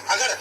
अगर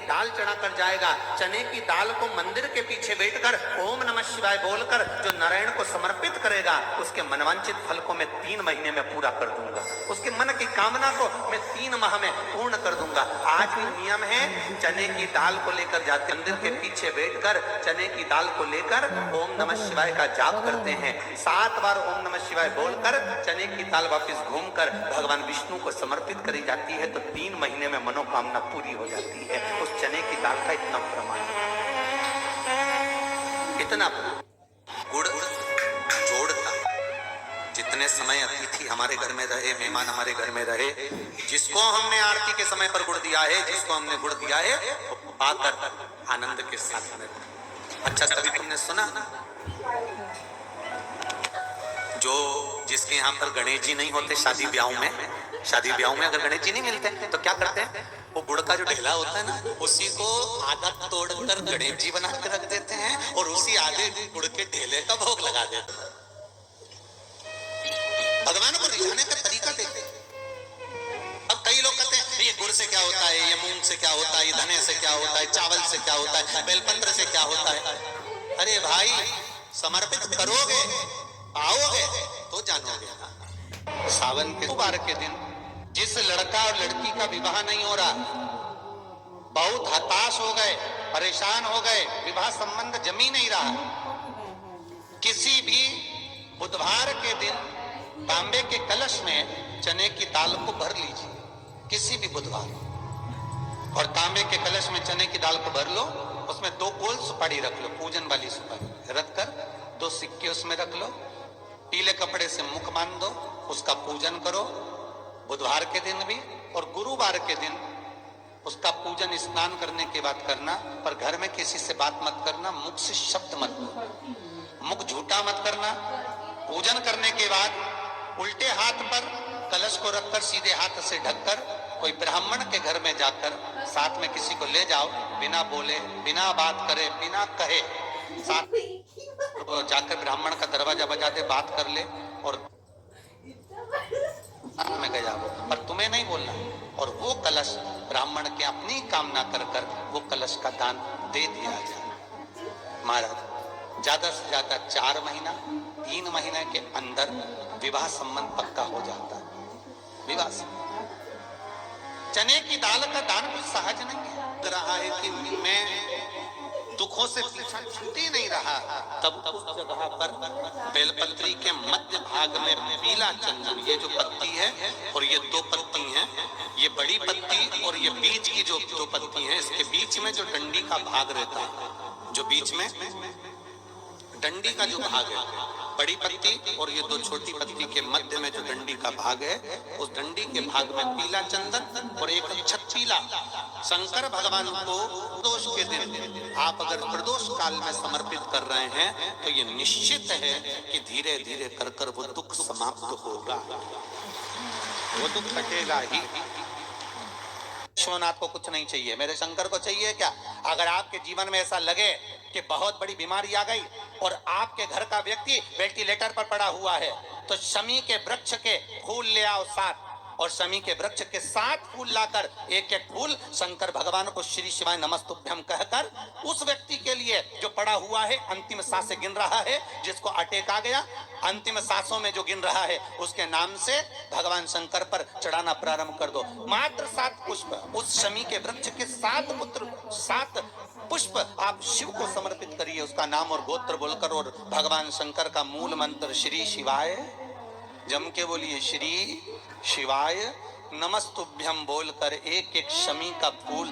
दाल चढ़ाकर जाएगा, चने की दाल को मंदिर के पीछे बैठकर ओम नमः शिवाय बोलकर जो नारायण को समर्पित करेगा, उसके मनवांचित फल को मैं 3 महीने में पूरा कर दूंगा। उसके मन की कामना को मैं 3 माह में पूर्ण कर दूंगा। आज भी नियम है, चने की दाल को लेकर जाते, मंदिर के पीछे बैठकर चने की दाल को लेकर ओम नमः शिवाय का जाप करते हैं। 7 बार ओम नमः शिवाय बोलकर चने की दाल वापस घूमकर भगवान विष्णु को समर्पित करी जाती है, तो 3 महीने में मनोकामना पूरी हो जाती है। उस चने की दाल का इतना प्रमाण है, इतना गुड़ जोड़ता। जितने समय अतिथि हमारे घर में रहे, मेहमान हमारे घर में रहे, जिसको हमने आरती के समय पर गुड़ दिया है, जिसको हमने गुड़ दिया है, वो पाकर आनंद के साथ में। अच्छा, तभी तुमने सुना जो जिसके यहाँ पर गणेश जी नहीं होते, शादी ब्याह में अगर गणेश जी नहीं मिलते तो क्या करते हैं, वो गुड़ का जो ढेला होता है ना, उसी को आधा तोड़कर गणेश जी बना के रख देते हैं और उसी आधे गुड़ के ढेले का भोग लगा देते हैं। भगवान को रिझाने का तरीका देखते। अब कई लोग कहते हैं ये गुड़ से क्या होता है, ये मूंग से क्या होता है, ये धने से क्या होता है, चावल से क्या होता है, बेलपत्र से क्या होता है। अरे भाई, समर्पित करोगे, आओगे तो जानोगे। सावन के सोमवार के दिन जिस लड़का और लड़की का विवाह नहीं हो रहा, बहुत हताश हो गए, परेशान हो गए, विवाह संबंध जमी नहीं रहा, किसी भी बुधवार के दिन तांबे के कलश में चने की दाल को भर लीजिए, किसी भी बुधवार, और तांबे के कलश में चने की दाल को भर लो। उसमें 2 गोल सुपारी रख लो, पूजन वाली सुपारी रख कर 2 सिक्के उसमें रख लो, पीले कपड़े से मुख बांध दो, उसका पूजन करो बुधवार के दिन भी, और गुरुवार के दिन उसका पूजन स्नान करने के बाद करना। पर घर में किसी से बात मत करना, मुख से शब्द मत बोलो, मुख झूठा मत करना। पूजन करने के बाद उल्टे हाथ पर कलश को रखकर सीधे हाथ से ढककर कोई ब्राह्मण के घर में जाकर साथ में किसी को ले जाओ, बिना बोले, बिना बात करे, बिना कहे, साथ जाकर ब्राह्मण का दरवाजा बजा दे, बात कर ले और में गया वो, पर तुम्हें नहीं बोलना। और वो कलश ब्राह्मण के अपनी कामना कर कर वो कलश का दान दे दिया जाए। महाराज, ज्यादा से ज्यादा 4 महीना 3 महीने के अंदर विवाह संबंध पक्का हो जाता है। विवाह चने की दाल का दान कुछ सहज नहीं है। रहा है कि मैं दुखों से पीछा छूट ही नहीं रहा, तब उस जगह पर बेलपत्री के मध्य भाग में पीला चंदन, ये जो पत्ती है और ये 2 पत्ती हैं, ये बड़ी पत्ती और ये बीच की जो 2 पत्ती हैं, इसके बीच में जो डंडी का भाग रहता है, जो बीच में डंडी का जो भाग है, बड़ी पत्ती और ये 2 छोटी पत्ती के मध्य में जो डंडी का भाग है, उस डंडी के भाग में पीला चंदन और एक छत्तीला शंकर भगवान को प्रदोष के दिन आप अगर प्रदोष काल में समर्पित कर रहे हैं, तो ये निश्चित है कि धीरे धीरे कर कर वो दुख समाप्त होगा, वो दुख कटेगा ही। विश्वनाथ को कुछ नहीं चाहिए, मेरे शंकर को चाहिए क्या? अगर आपके जीवन में ऐसा लगे कि बहुत बड़ी बीमारी आ गई और आपके घर का व्यक्ति वेंटिलेटर पर पड़ा हुआ है, तो शमी के वृक्ष के फूल ले आओ 7, और शमी के वृक्ष के 7 फूल लाकर एक एक फूल शंकर भगवान को श्री शिवाय नमस्तुभ्यम कहकर उस व्यक्ति के लिए जो पड़ा हुआ है, अंतिम सांसें गिन रहा है, जिसको अटैक आ गया, अंतिम सांसों में जो गिन रहा है, उसके नाम से भगवान शंकर पर चढ़ाना प्रारंभ कर दो। मात्र 7 पुष्प, उस शमी के वृक्ष के 7 पुष्प आप शिव को समर्पित करिए, उसका नाम और गोत्र बोलकर, और भगवान शंकर का मूल मंत्र श्री शिवाय, जम के बोलिए श्री शिवाय नमस्तुभ्यम बोलकर एक एक शमी का फूल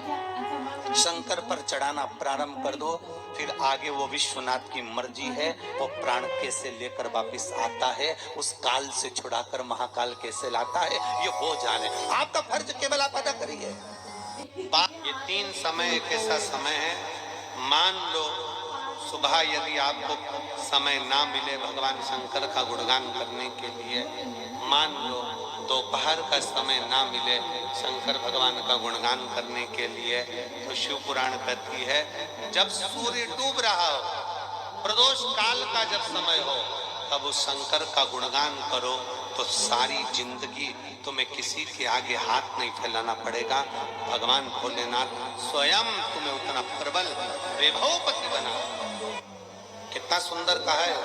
शंकर पर चढ़ाना प्रारंभ कर दो। फिर आगे वो विश्वनाथ की मर्जी है, वो प्राण कैसे लेकर वापस आता है, उस काल से छुड़ाकर महाकाल कैसे लाता है, ये वो जाने। आपका फर्ज केवल आप अदा करिए। ये 3 समय एक ऐसा समय है, मान लो सुबह यदि आपको समय ना मिले भगवान शंकर का गुणगान करने के लिए, मान लो दोपहर का समय ना मिले शंकर भगवान का गुणगान करने के लिए, तो शिव पुराण कहती है जब सूर्य डूब रहा हो, प्रदोष काल का जब समय हो, तब उस शंकर का गुणगान करो, तो सारी जिंदगी तुम्हें किसी के आगे हाथ नहीं फैलाना पड़ेगा। भगवान भोलेनाथ स्वयं तुम्हें उतना प्रबल वैभवपति बना। कितना सुंदर कहा है।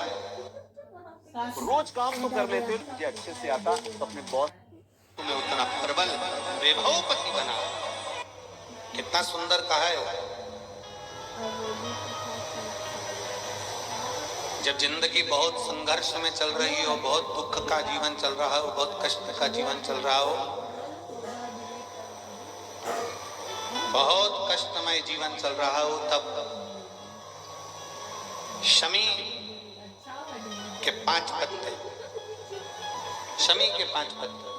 रोज काम तो कर लेते, मुझे अच्छे से आता, तो अपने बॉस तुम्हें उतना प्रबल वैभवपति बना। कितना सुंदर कहा है। जब जिंदगी बहुत संघर्ष में चल रही हो, बहुत दुख का जीवन चल रहा हो, बहुत कष्ट का जीवन चल रहा हो, बहुत कष्टमय जीवन चल रहा हो, तब शमी के 5 पत्ते, शमी के 5 पत्ते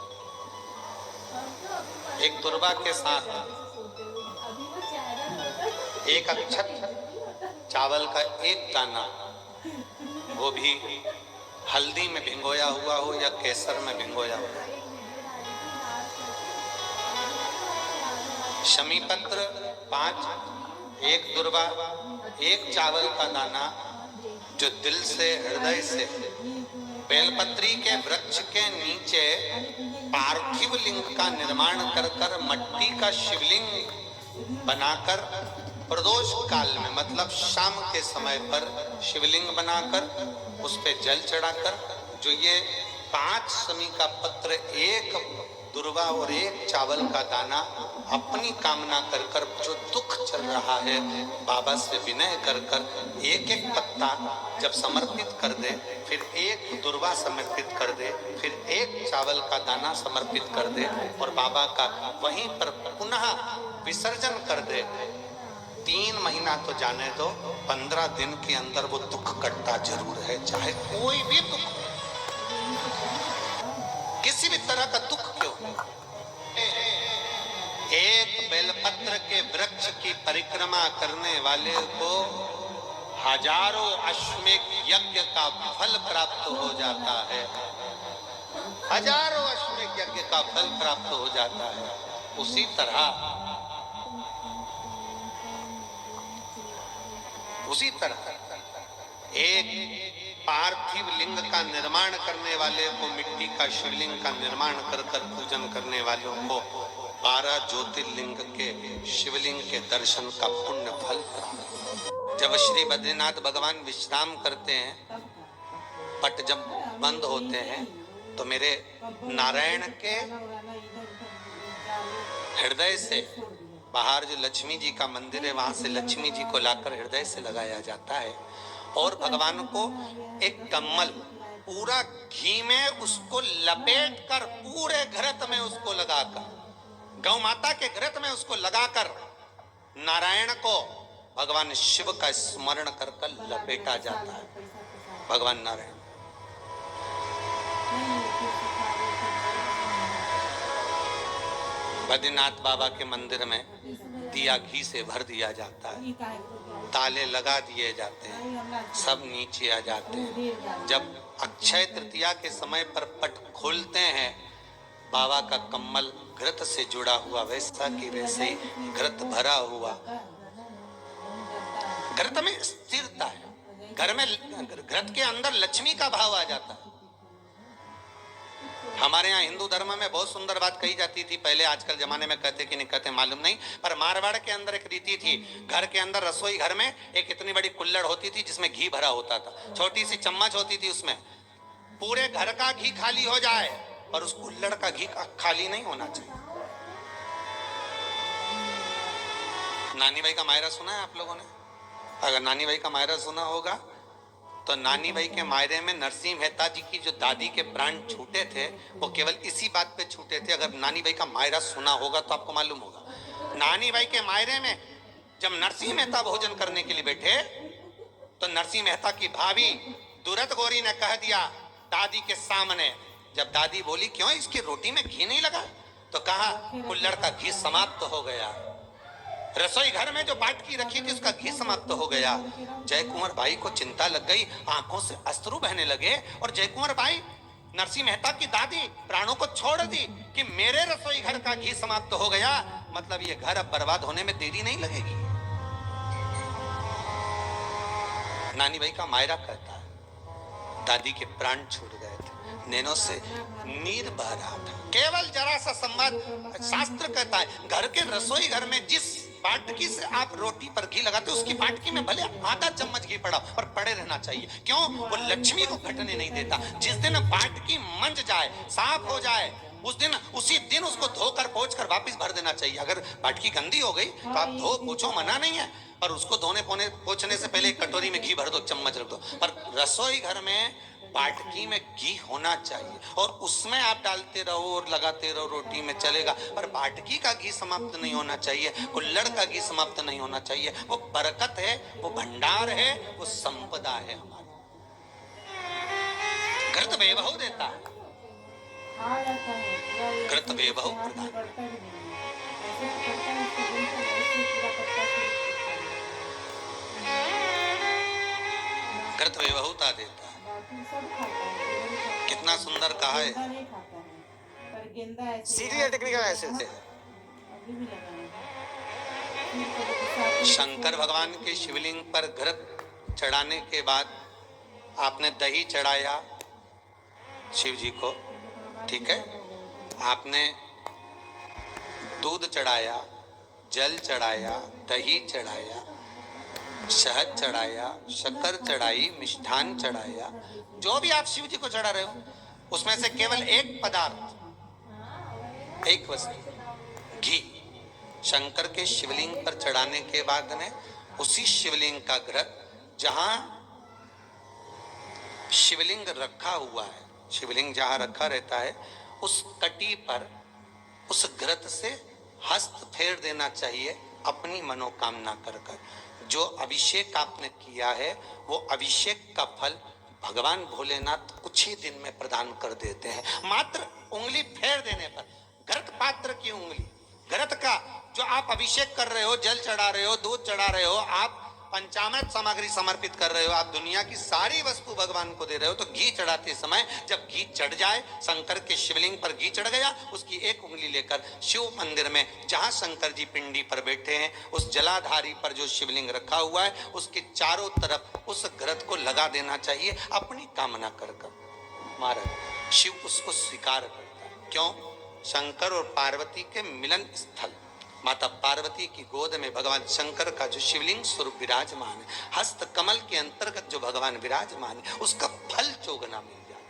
एक दुर्वा के साथ एक अक्षत चावल का एक दाना, वो भी हल्दी में भिंगोया हुआ हो या केसर में भिंगोया हुआ। शमी पत्र 5, एक दुर्वा, एक चावल का दाना, जो दिल से हृदय से बेलपत्री के वृक्ष के नीचे पार्थिव लिंग का निर्माण कर कर मट्टी का शिवलिंग बनाकर प्रदोष काल में, मतलब शाम के समय पर शिवलिंग बनाकर उस पे जल चढ़ाकर, जो ये 5 शमी का पत्र, एक दुर्वा और एक चावल का दाना, अपनी कामना कर कर, जो दुख चल रहा है बाबा से विनय कर कर एक एक पत्ता जब समर्पित कर दे, फिर एक दुर्वा समर्पित कर दे, फिर एक चावल का दाना समर्पित कर दे और बाबा का वहीं पर पुनः विसर्जन कर दे, 3 महीना तो जाने दो, 15 दिन के अंदर वो दुख कटता जरूर है। चाहे कोई भी दुख, किसी भी तरह का दुख क्यों। एक बेलपत्र के वृक्ष की परिक्रमा करने वाले को हजारों अश्वमेध यज्ञ का फल प्राप्त हो जाता है। हजारों अश्वमेध यज्ञ का फल प्राप्त हो जाता है। उसी तरह एक पार्थिव लिंग का निर्माण करने वाले को, मिट्टी का शिवलिंग का निर्माण कर कर पूजन करने वालों को 12 ज्योतिर्लिंग के शिवलिंग के दर्शन का पुण्य फल प्राप्त। जब श्री बद्रीनाथ भगवान विश्राम करते हैं, पट जब बंद होते हैं, तो मेरे नारायण के हृदय से बाहर जो लक्ष्मी जी का मंदिर है, वहां से लक्ष्मी जी को लाकर हृदय से लगाया जाता है और भगवान को एक कम्मल पूरा घी में उसको लपेट कर, पूरे घृत में उसको लगाकर, गौ माता के घृत में उसको लगाकर नारायण को भगवान शिव का स्मरण कर कर लपेटा जाता है। भगवान नारायण बद्रीनाथ बाबा के मंदिर में दिया घी से भर दिया जाता है, ताले लगा दिए जाते हैं, सब नीचे आ जाते हैं। जब अक्षय तृतीया के समय पर पट खोलते हैं, बाबा का कम्मल घृत से जुड़ा हुआ वैसा की वैसे घृत भरा हुआ, घृत में स्थिरता है, घर में घृत के अंदर लक्ष्मी का भाव आ जाता है। हमारे यहाँ हिंदू धर्म में बहुत सुंदर बात कही जाती थी पहले, आजकल जमाने में कहते कि नहीं कहते मालूम नहीं, पर मारवाड़ के अंदर एक रीति थी। घर के अंदर, रसोई घर में एक इतनी बड़ी कुल्हड़ होती थी जिसमें घी भरा होता था, छोटी सी चम्मच होती थी, उसमें पूरे घर का घी खाली हो जाए और उस कुल्हड़ का घी खाली नहीं होना चाहिए। नानी भाई का मायरा सुना है आप लोगों ने? अगर नानी भाई का मायरा सुना होगा तो नानी भाई के मायरे में नरसिंह मेहता जी की जो दादी के प्राण छूटे थे, वो केवल इसी बात पे छूटे थे। अगर नानी भाई का मायरा सुना होगा तो आपको मालूम होगा, नानी भाई के मायरे में जब नरसिंह मेहता भोजन करने के लिए बैठे तो नरसिंह मेहता की भाभी दुरत गौरी ने कह दिया दादी के सामने, जब दादी बोली क्यों इसकी रोटी में घी नहीं लगा, तो कहा कुल्हड़ का घी समाप्त हो गया, रसोई घर में जो बाटकी रखी थी उसका घी समाप्त हो गया। जय कुंवर भाई को चिंता लग गई, आंखों से अश्रु बहने लगे और जय कुंवर भाई नरसिंह मेहता की दादी प्राणों को छोड़ दी कि मेरे रसोई घर का घी समाप्त हो गया, मतलब ये घर अब बर्बाद होने में देरी नहीं लगेगी। नानी भाई का मायरा कहता है दादी के प्राण छूट गए थे, नैनों से नीर बह रहा था। केवल जरा सा संवाद। शास्त्र कहता है घर के रसोई घर में जिस बाटकी से आप रोटी पर घी लगाते हो उसकी बाटकी में भले आधा चम्मच घी पड़ा पर पड़े रहना चाहिए। क्यों? वो लक्ष्मी को घटने नहीं देता। जिस दिन बाटकी मंज जाए, साफ हो जाए, उसी दिन उसको धोकर पोंछ कर वापस भर देना चाहिए। अगर बाटकी गंदी हो गई तो आप धो पोछो, मना नहीं है, पर उसको धोने पोछने से पहले एक कटोरी में घी भर दो, चम्मच रख दो। पर रसोई घर में बाटकी में घी होना चाहिए और उसमें आप डालते रहो और लगाते रहो, रोटी में चलेगा, पर बाटकी का घी समाप्त नहीं होना चाहिए, कुल्हड़ का घी समाप्त नहीं होना चाहिए। वो बरकत है, वो भंडार है, वो संपदा है हमारी। घृत वैभव देता है, घृत वैभव प्रदान, घृत वैभवता देता है। कितना सुंदर कहा है। सीरियल टेक्निकल ऐसे शंकर भगवान के शिवलिंग पर घृत चढ़ाने के बाद आपने दही चढ़ाया शिव जी को, ठीक है, आपने दूध चढ़ाया, जल चढ़ाया, दही चढ़ाया, शहद चढ़ाया, शक्कर चढ़ाई, मिष्ठान चढ़ाया, जो भी आप शिव जी को चढ़ा रहे हो उसमें से केवल एक पदार्थ, एक वस्तु, घी शंकर के शिवलिंग पर चढ़ाने के बाद में उसी शिवलिंग का घृत, जहां शिवलिंग रखा हुआ है, शिवलिंग जहां रखा रहता है उस कटी पर उस घृत से हस्त फेर देना चाहिए अपनी मनोकामना कर कर। जो अभिषेक आपने किया है वो अभिषेक का फल भगवान भोलेनाथ कुछ ही दिन में प्रदान कर देते हैं। मात्र उंगली फेर देने पर, घृत पात्र की उंगली, घृत का जो आप अभिषेक कर रहे हो, जल चढ़ा रहे हो, दूध चढ़ा रहे हो, आप पंचामृत सामग्री समर्पित कर रहे हो, आप दुनिया की सारी वस्तु भगवान को दे रहे हो, तो घी चढ़ाते समय जब घी चढ़ जाए, शंकर के शिवलिंग पर घी चढ़ गया, उसकी एक उंगली लेकर शिव मंदिर में जहां शंकर जी पिंडी पर बैठे हैं उस जलाधारी पर जो शिवलिंग रखा हुआ है उसके चारों तरफ उस घृत को लगा देना चाहिए अपनी कामना कर कर। महाराज शिव उसको स्वीकार करता है। क्यों? शंकर और पार्वती के मिलन स्थल, माता पार्वती की गोद में भगवान शंकर का जो शिवलिंग स्वरूप विराजमान है, हस्त कमल के अंतर्गत जो भगवान विराजमान है, उसका फल चोगना मिल जाए।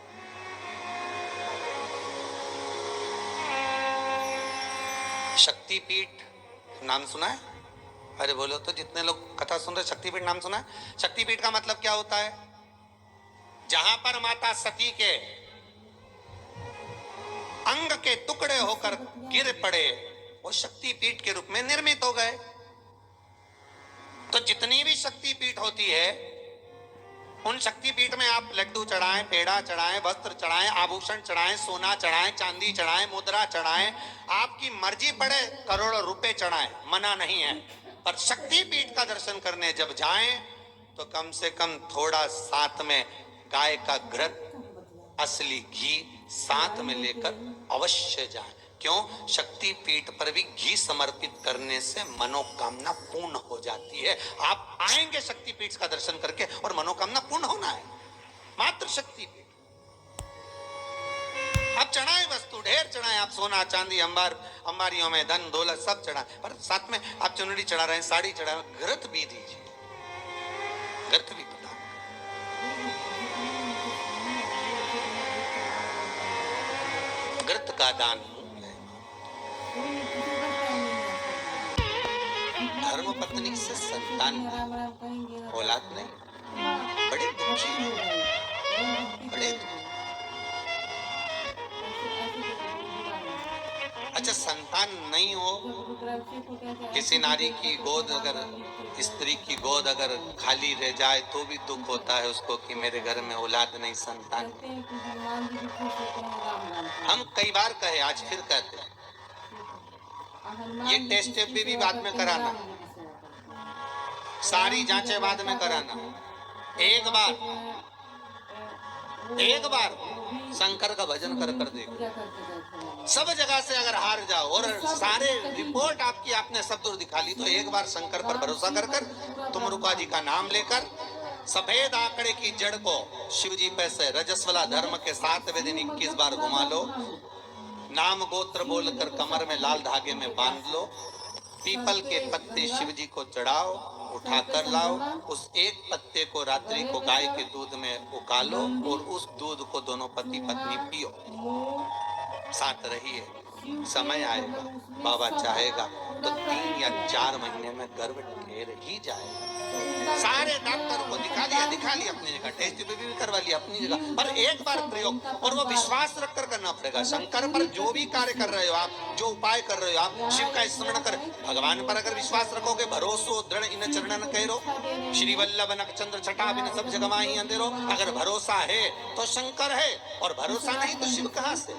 शक्तिपीठ नाम सुना है? अरे बोलो तो, जितने लोग कथा सुन रहे, शक्तिपीठ नाम सुना है? शक्तिपीठ का मतलब क्या होता है? जहां पर माता सती के अंग के टुकड़े होकर गिर पड़े वो शक्तिपीठ के रूप में निर्मित हो गए। तो जितनी भी शक्तिपीठ होती है उन शक्तिपीठ में आप लड्डू चढ़ाएं, पेड़ा चढ़ाएं, वस्त्र चढ़ाएं, आभूषण चढ़ाएं, सोना चढ़ाएं, चांदी चढ़ाएं, मुद्रा चढ़ाएं, आपकी मर्जी पड़े करोड़ों रुपए चढ़ाएं, मना नहीं है। पर शक्तिपीठ का दर्शन करने जब जाएं तो कम से कम थोड़ा साथ में गाय का घृत, असली घी साथ में लेकर अवश्य जाएं। क्यों? शक्तिपीठ पर भी घी समर्पित करने से मनोकामना पूर्ण हो जाती है। आप आएंगे शक्तिपीठ का दर्शन करके और मनोकामना पूर्ण होना है। मात्र शक्तिपीठ आप चढ़ाएं, वस्तु ढेर चढ़ाएं, आप सोना चांदी अंबारियों में धन दौलत सब चढ़ाएं, पर साथ में आप चुनरी चढ़ा रहे हैं, साड़ी चढ़ा रहे हैं, घृत भी दीजिए, घृत भी पता। घृत का दान धर्म पत्नी से संतान, औलाद नहीं, बड़े दुखी, बड़े अच्छा संतान नहीं हो, किसी नारी की गोद, अगर स्त्री की गोद अगर खाली रह जाए तो भी दुख होता है उसको कि मेरे घर में औलाद नहीं, संतान। हम कई बार कहे, आज फिर कहते हैं, ये टेस्ट भी बाद में कराना, सारी जांचें बाद में कराना। एक बार शंकर का भजन कर देखो, सब जगह से अगर हार जाओ और सारे रिपोर्ट आपकी आपने सब दूर दिखा ली, तो एक बार शंकर पर भरोसा कर तुम रुका जी का नाम लेकर सफेद आंकड़े की जड़ को शिवजी पे से रजस्वला धर्म के 7वें दिन 21 बार घुमा लो। नाम गोत्र बोलकर कमर में लाल धागे में बांध लो। पीपल के पत्ते शिवजी को चढ़ाओ, उठा कर लाओ। उस एक पत्ते को रात्रि को गाय के दूध में उकालो और उस दूध को दोनों पति पत्नी पियो। साथ रहिए, समय आएगा, बाबा चाहेगा तो 3 या 4 महीने में गर्भ ढेर ही जाएगा। सारे डॉक्टर को दिखा लिया अपनी जगह, टेस्ट भी करवा लिया अपनी जगह, पर एक बार प्रयोग, और वो विश्वास रखकर करना पड़ेगा। शंकर पर जो भी कार्य कर रहे हो आप, जो उपाय कर रहे हो आप, शिव का स्मरण कर, भगवान पर अगर विश्वास रखोगे, भरोसो दृढ़ इन चरणन करो, श्री वल्लभ नक्षत्र छटा बिन सब जग माही अंधेरो। अगर भरोसा है तो शंकर है, और भरोसा नहीं तो शिव कहां से।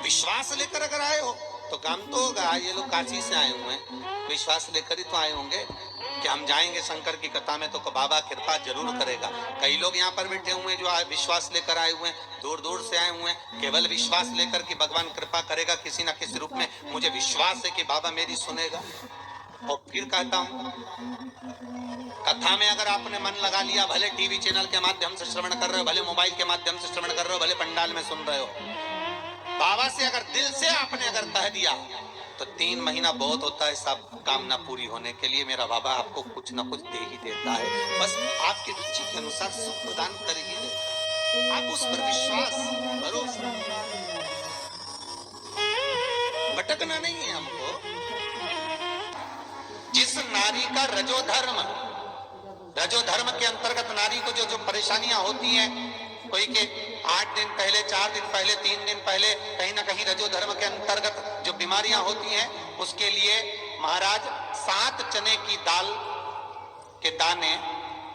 विश्वास लेकर अगर आए हो तो काम तो होगा। ये लोग काशी से आए हुए हैं, विश्वास लेकर ही तो आए होंगे कि हम जाएंगे शंकर की कथा में तो बाबा कृपा जरूर करेगा। कई लोग यहाँ पर बैठे हुए हैं जो विश्वास लेकर आए हुए हैं, दूर दूर से आए हुए हैं, केवल विश्वास लेकर कि भगवान कृपा करेगा किसी न किसी रूप में। मुझे विश्वास है कि बाबा मेरी सुनेगा। और फिर कहता हूँ, कथा में अगर आपने मन लगा लिया, भले टीवी चैनल के माध्यम से श्रवण कर रहे हो, भले मोबाइल के माध्यम से श्रवण कर रहे हो, भले पंडाल में सुन रहे हो, बाबा से अगर दिल से आपने अगर कह दिया तो 3 महीना बहुत होता है सब कामना पूरी होने के लिए। मेरा बाबा आपको कुछ ना कुछ दे ही देता है, बस आपकी रुचि के अनुसार सुख प्रदान कर ही देता। आप उस पर विश्वास, भरोसा, भटकना नहीं है हमको। जिस नारी का रजोधर्म के अंतर्गत नारी को जो परेशानियां होती हैं, कोई के 8 दिन पहले, 4 दिन पहले, 3 दिन पहले कहीं ना कहीं रजोधर्म के अंतर्गत जो बीमारियां होती हैं, उसके लिए महाराज 7 चने की दाल के दाने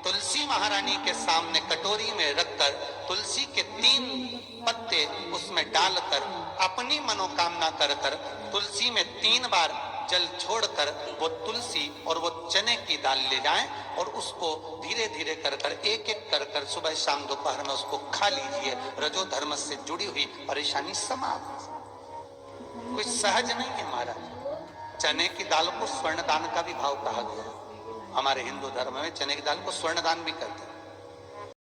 तुलसी महारानी के सामने कटोरी में रखकर, तुलसी के 3 पत्ते उसमें डालकर, अपनी मनोकामना कर कर तुलसी में 3 बार जल छोड़कर वो तुलसी और वो चने की दाल ले जाएं और उसको धीरे धीरे कर कर, एक एक कर कर, सुबह शाम दोपहर में उसको खा लीजिए। रजो धर्म से जुड़ी हुई परेशानी समाप्त। कुछ सहज नहीं है महाराज। चने की दाल को स्वर्ण दान का भी भाव कहा गया। हमारे हिंदू धर्म में चने की दाल को स्वर्ण दान भी कहते हैं।